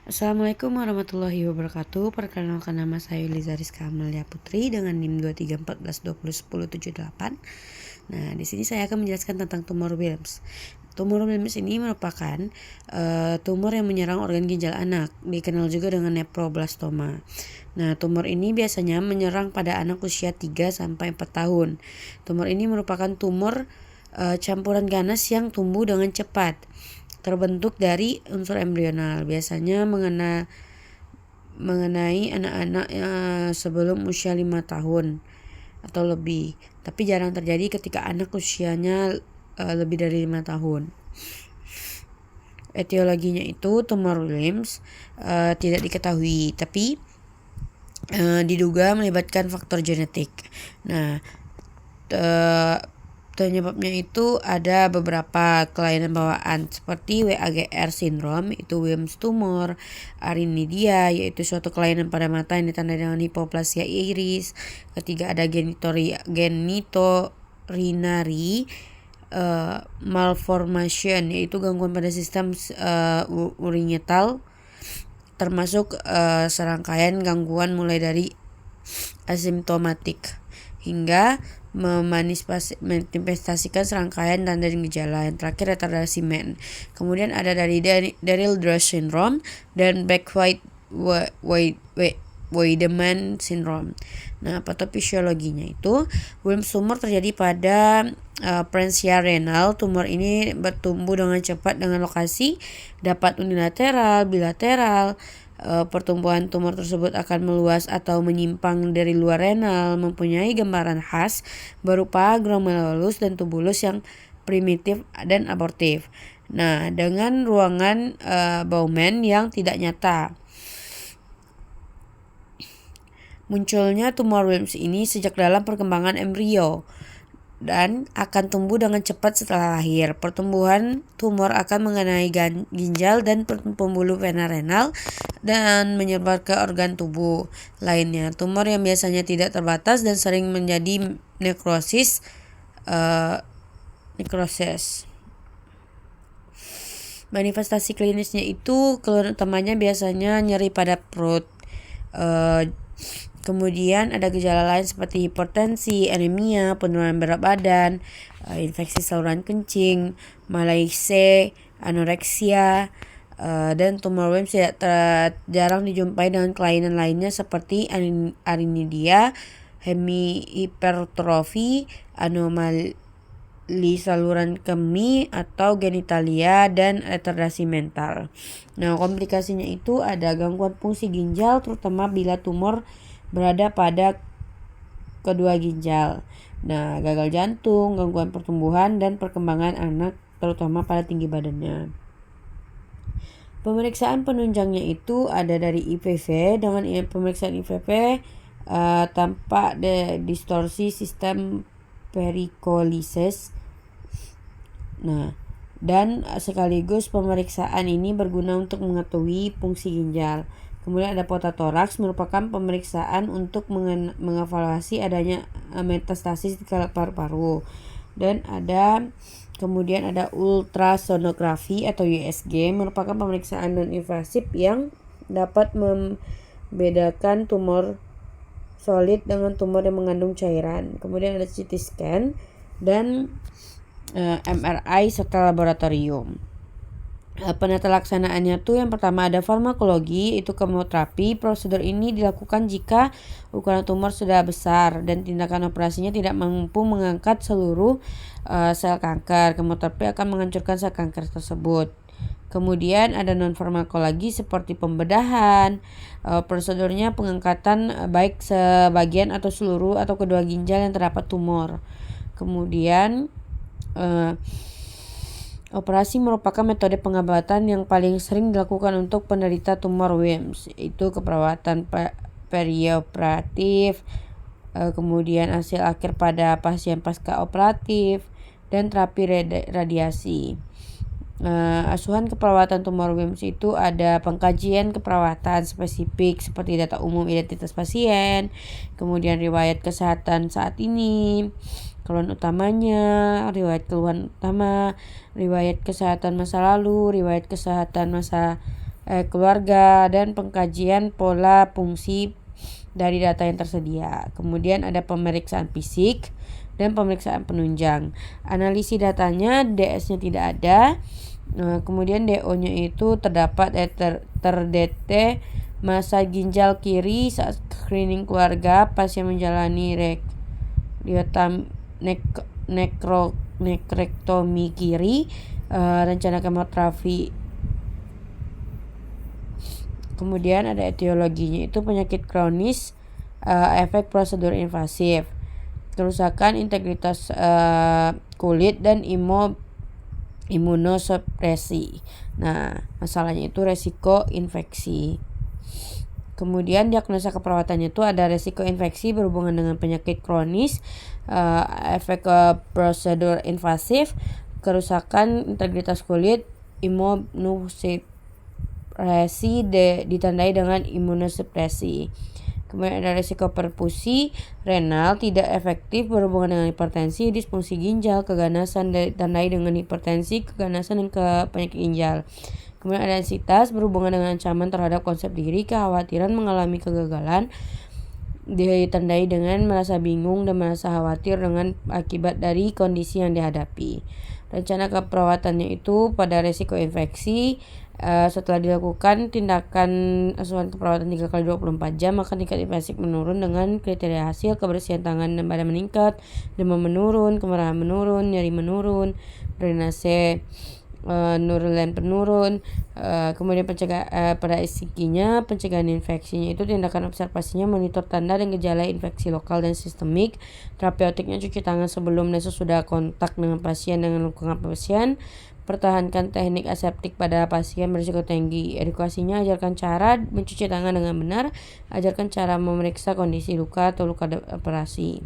Assalamualaikum warahmatullahi wabarakatuh. Perkenalkan, nama saya Liza Rizka Amalia Putri dengan NIM 2314201078. Nah, di sini saya akan menjelaskan tentang tumor Wilms. Tumor Wilms ini merupakan tumor yang menyerang organ ginjal anak, dikenal juga dengan nephroblastoma. Nah, tumor ini biasanya menyerang pada anak usia 3-4 tahun. Tumor ini merupakan tumor campuran ganas yang tumbuh dengan cepat, terbentuk dari unsur embrional, biasanya mengenai anak-anak sebelum usia 5 tahun atau lebih, tapi jarang terjadi ketika anak usianya lebih dari 5 tahun. Etiologinya itu tumor Wilms tidak diketahui, tapi diduga melibatkan faktor genetik. Nah, penyebabnya itu ada beberapa kelainan bawaan seperti WAGR syndrome, itu Wilms tumor, arinidia, yaitu suatu kelainan pada mata yang ditandai dengan hipoplasia iris. Ketiga ada genitorinary malformation, yaitu gangguan pada sistem urinital, termasuk serangkaian gangguan mulai dari asimptomatik hingga memanifestasikan serangkaian tanda dan gejala. Yang terakhir retardasi MEN. Kemudian ada dari Darrell-Drush syndrome dan Back-Wiedemann syndrome. Nah, patofisiologinya itu Wilms tumor terjadi pada Prensia renal. Tumor ini bertumbuh dengan cepat dengan lokasi dapat unilateral, bilateral. Pertumbuhan tumor tersebut akan meluas atau menyimpang dari luar renal, mempunyai gambaran khas berupa glomerulus dan tubulus yang primitif dan abortif. Nah, dengan ruangan Bowman yang tidak nyata. Munculnya tumor Wilms ini sejak dalam perkembangan embrio dan akan tumbuh dengan cepat setelah lahir. Pertumbuhan tumor akan mengenai ginjal dan pembuluh vena renal dan menyebar ke organ tubuh lainnya. Tumor yang biasanya tidak terbatas dan sering menjadi nekrosis. Manifestasi klinisnya itu keluhan utamanya biasanya nyeri pada perut. Kemudian ada gejala lain seperti hipertensi, anemia, penurunan berat badan, infeksi saluran kencing, malaise, anoreksia, dan tumor Wilms jarang dijumpai dengan kelainan lainnya seperti arinidia, hemihipertrofi, anomali saluran kemih atau genitalia, dan retardasi mental. Nah, komplikasinya itu ada gangguan fungsi ginjal, terutama bila tumor berada pada kedua ginjal. Nah, gagal jantung, gangguan pertumbuhan dan perkembangan anak, terutama pada tinggi badannya. Pemeriksaan penunjangnya itu ada dari IVV. Dengan pemeriksaan IVV tampak distorsi sistem perikolisis. Nah, dan sekaligus pemeriksaan ini berguna untuk mengetahui fungsi ginjal. Kemudian ada potatoraks, merupakan pemeriksaan untuk mengevaluasi adanya metastasis di paru-paru. Dan kemudian ada ultrasonografi atau USG, merupakan pemeriksaan non-invasif yang dapat membedakan tumor solid dengan tumor yang mengandung cairan. Kemudian ada CT scan dan MRI serta laboratorium. Penata laksanaannya tuh yang pertama ada farmakologi, itu kemoterapi. Prosedur ini dilakukan jika ukuran tumor sudah besar dan tindakan operasinya tidak mampu mengangkat seluruh sel kanker. Kemoterapi akan menghancurkan sel kanker tersebut. Kemudian ada non farmakologi seperti pembedahan. Prosedurnya pengangkatan baik sebagian atau seluruh atau kedua ginjal yang terdapat tumor. Kemudian operasi merupakan metode pengobatan yang paling sering dilakukan untuk penderita tumor Wilms, yaitu keperawatan perioperatif, kemudian hasil akhir pada pasien pasca operatif, dan terapi radiasi. Asuhan keperawatan tumor Wilms itu ada pengkajian keperawatan spesifik seperti data umum identitas pasien, kemudian riwayat kesehatan saat ini, keluhan utamanya, riwayat keluhan utama, riwayat kesehatan masa lalu, riwayat kesehatan masa keluarga, dan pengkajian pola fungsi dari data yang tersedia. Kemudian ada pemeriksaan fisik dan pemeriksaan penunjang. Analisis datanya, DS-nya tidak ada. Kemudian DO-nya itu terdapat terdetek massa ginjal kiri saat screening keluarga, pasien menjalani nekrektomi kiri, rencana kemoterapi. Kemudian ada etiologinya, itu penyakit kronis, efek prosedur invasif, kerusakan integritas kulit, dan imunosupresi. Nah, masalahnya itu resiko infeksi. Kemudian diagnosa keperawatannya itu ada resiko infeksi berhubungan dengan penyakit kronis, efek prosedur invasif, kerusakan integritas kulit, imunosupresi ditandai dengan imunosupresi. Kemudian ada risiko perfusi renal tidak efektif berhubungan dengan hipertensi, disfungsi ginjal, keganasan ditandai dengan hipertensi, keganasan, dan penyakit ginjal. Kemudian ada anxietas berhubungan dengan ancaman terhadap konsep diri, kekhawatiran mengalami kegagalan, ditandai dengan merasa bingung dan merasa khawatir dengan akibat dari kondisi yang dihadapi. Rencana keperawatannya itu pada resiko infeksi, setelah dilakukan tindakan asuhan keperawatan 3x24 jam, maka tingkat infeksi menurun dengan kriteria hasil kebersihan tangan dan badan meningkat, demam menurun, kemerahan menurun, nyeri menurun, drainase nurulen penurun. Kemudian pada isikinya pencegahan infeksinya itu tindakan observasinya monitor tanda dan gejala infeksi lokal dan sistemik, terapeutiknya cuci tangan sebelum dan sesudah kontak dengan pasien dengan lingkungan pasien, pertahankan teknik aseptik pada pasien berisiko tinggi. Edukasinya, ajarkan cara mencuci tangan dengan benar, ajarkan cara memeriksa kondisi luka atau luka operasi.